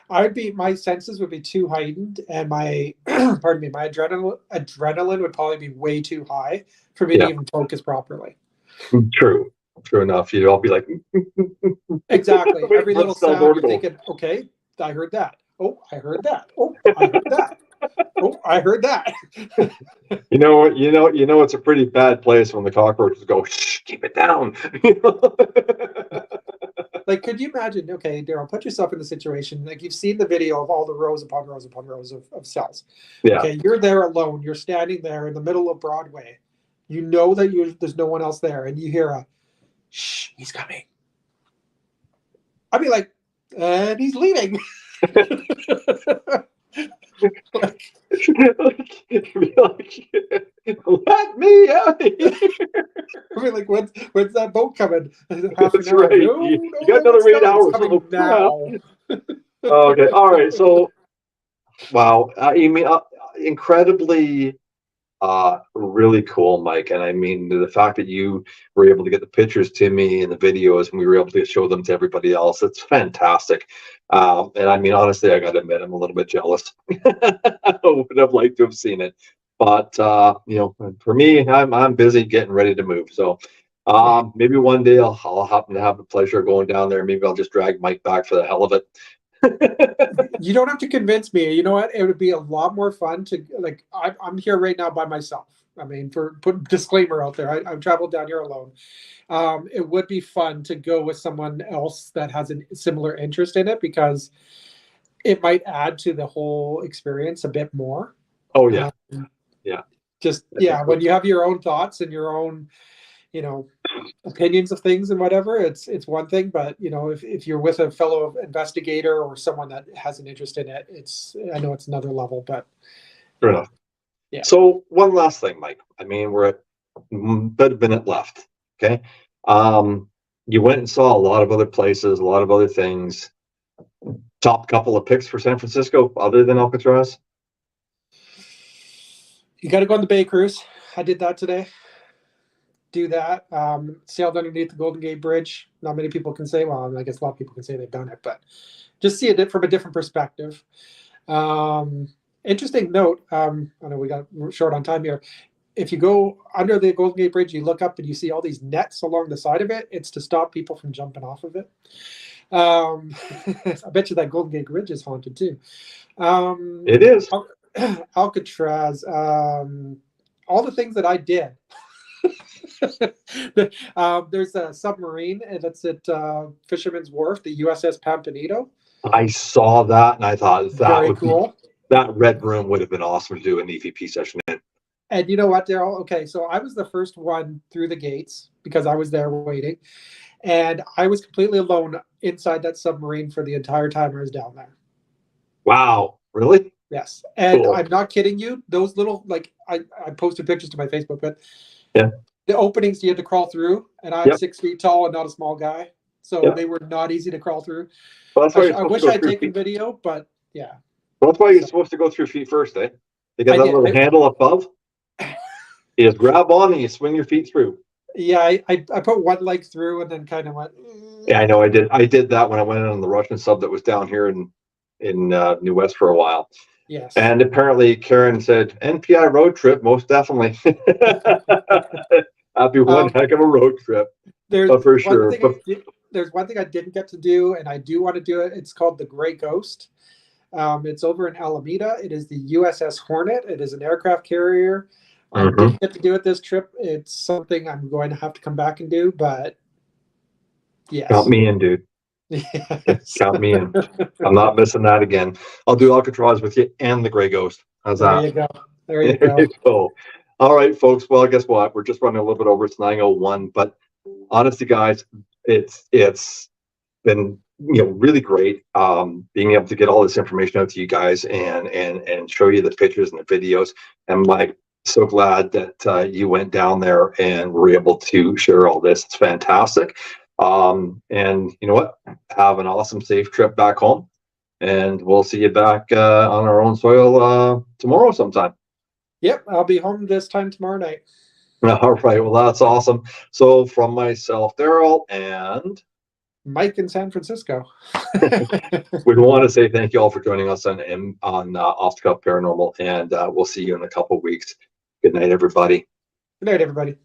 I'd be, my senses would be too heightened, and my, pardon me, my adrenaline would probably be way too high for me to yeah, even focus properly. true. True enough. You'd all be like, Exactly. waiting Every for the little cell sound door to you're go. thinking, okay, I heard that. Oh, I heard that. Oh, I heard that. Oh, I heard that. You know what? You know, it's a pretty bad place when the cockroaches go, shh, keep it down. You know? Like, could you imagine? Okay, Daryl, put yourself in the situation. Like, you've seen the video of all the rows upon rows upon rows of cells. Yeah. Okay, you're there alone. You're standing there in the middle of Broadway. You know that there's no one else there, and you hear a shh, he's coming. I'd be like, and he's leaving. Like, Let me out of here. I mean, like, when's that boat coming? Half an That's hour. right. No, You no, got no, another it's eight coming. It's hours. Oh, coming crap. now. Okay. All right. So, wow. You mean incredibly really cool, Mike. And I mean, the fact that you were able to get the pictures to me and the videos and we were able to show them to everybody else, it's fantastic. And I mean, honestly, I got to admit, I'm a little bit jealous. I would have liked to have seen it. But, for me, I'm busy getting ready to move. So maybe one day I'll happen to have the pleasure of going down there. Maybe I'll just drag Mike back for the hell of it. You don't have to convince me. You know what? It would be a lot more fun to like. I'm here right now by myself. I mean, for put disclaimer out there, I've traveled down here alone. It would be fun to go with someone else that has a similar interest in it because it might add to the whole experience a bit more. Oh, yeah. Um, Yeah. just I think when you have your own thoughts and your own, opinions of things and whatever, it's one thing. But if you're with a fellow investigator or someone that has an interest in it, I know it's another level. But Fair enough. yeah, So one last thing, Mike. I mean, we're at about a minute left. Okay. You went and saw a lot of other places, a lot of other things. Top couple of picks for San Francisco, other than Alcatraz. you got to go on the Bay Cruise. I did that today. Do that. Sailed underneath the Golden Gate Bridge. Not many people can say. Well, I guess a lot of people can say they've done it, but just see it from a different perspective. Interesting note. I know we got short on time here. If you go under the Golden Gate Bridge, you look up and you see all these nets along the side of it. It's to stop people from jumping off of it. I bet you that Golden Gate Bridge is haunted too. It is. Alcatraz. All the things that I did. There's a submarine that's at Fisherman's Wharf, the USS Pampanito. I saw that and I thought Very cool. That red room would have been awesome to do an EVP session in. And you know what, Daryl? Okay, so I was the first one through the gates because I was there waiting. And I was completely alone inside that submarine for the entire time I was down there. Wow. Really? Yes. And cool. I'm not kidding you. Those little, like, I posted pictures to my Facebook, but yeah, the openings you had to crawl through, and I'm 6 feet tall and not a small guy. So they were not easy to crawl through. Well, that's why I wish I had taken video, but yeah. Well, that's why you're supposed to go through feet first, eh? You got that little handle above. You just grab on and you swing your feet through. Yeah, I put one leg through and then kind of went. Yeah, I know. I did that when I went on the Russian sub that was down here in New West for a while. Yes. And apparently Karen said, NPI road trip, most definitely. That'd be one heck of a road trip. There's But for one sure. thing there's one thing I didn't get to do, and I do want to do it. It's called the Gray Ghost. It's over in Alameda. It is the USS Hornet. It is an aircraft carrier. I didn't get to do it this trip. It's something I'm going to have to come back and do, but yes. Count me in, dude. Yes. Count me in. I'm not missing that again. I'll do Alcatraz with you and the Gray Ghost. How's There that? you go. There you go. go. All right, folks. Well, guess what? We're just running a little bit over. It's 9:01. But honestly, guys, it's been really great being able to get all this information out to you guys and show you the pictures and the videos. And Mike, so glad that you went down there and were able to share all this. It's fantastic. And you know what? Have an awesome, safe trip back home. And we'll see you back on our own soil tomorrow sometime. Yep, I'll be home this time tomorrow night. All right. Well, that's awesome. So from myself, Daryl, and Mike in San Francisco. we want to say thank you all for joining us on Off the Cuff Paranormal, and we'll see you in a couple of weeks. Good night, everybody. Good night, everybody.